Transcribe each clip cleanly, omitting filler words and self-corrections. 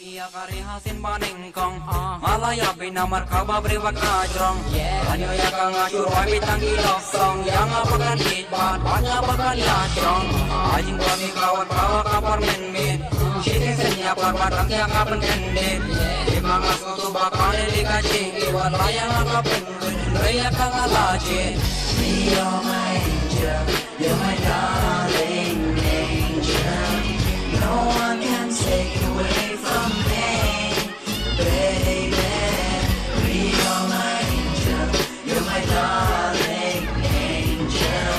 Iya kari hasin paningkong Malaya binamar kababri wakajrong Anyo ya kang acur wabi tanggi loksong Yang apakan hitbat banyak apakan yacrong Ajing kami kawan kawa kapar min Shiting senyapar matang yang kapan kendit Lima ngasutu bakal dikacing Iwan layang akapen Raya kang alaji You're my angel You're my darling angel No one can take you away from me, baby. You're my angel, you're my darling angel.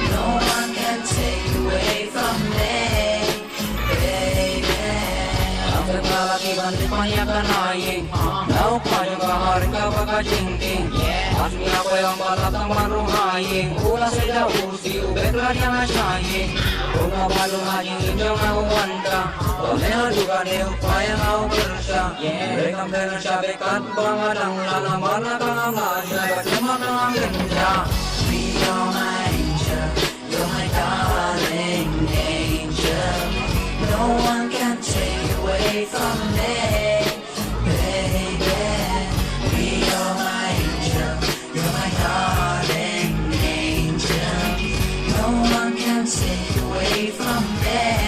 No one can take you away from me, baby. Ang lalaki banti panyakan aying, nauk pa yung kaharing kapagajingking. Asmi ako yung balat ng maruhaying, ula sila usi, ubet lang yung asyaying. Kung nabalong hanyang inyong nauwanta, Oleh juga ni upaya ngau bersya Mereka bersya bekat bangalang lalaman kang ngajak Bagaimana kang genja Be your my angel You're my darling angel No one can take you away from me Baby Be your my angel You're my darling angel No one can take you away from me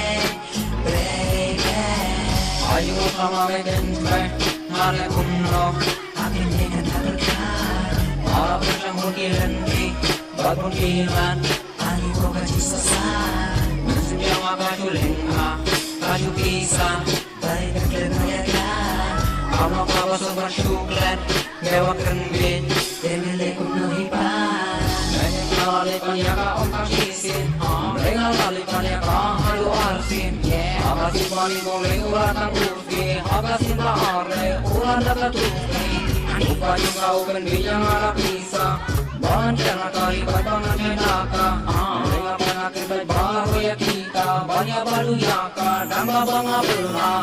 Ayo kami dentai, mari kumno. Akin dengan terdekat. Orang bersang mungkin di, bad mungkinan. Ayo kau kaji sesat. Musuhnya maka julenga, kaju kisah. Baik terkenayakan. Kamu kawa sobat syukran, dewa kenbit. Demile kumno hipan. Banyak nalikan ya ka om kasisin. Mereka nalikan ya ka halu arsin. Akasin paling boleh uratang kursi Akasin bahare urat dapat tuki Lupa juga uben bilang ala bisa Bahan jangan kari batangan menaka Mereka penyakit baik baru ya kita Banyak baru yaka dan babang abulha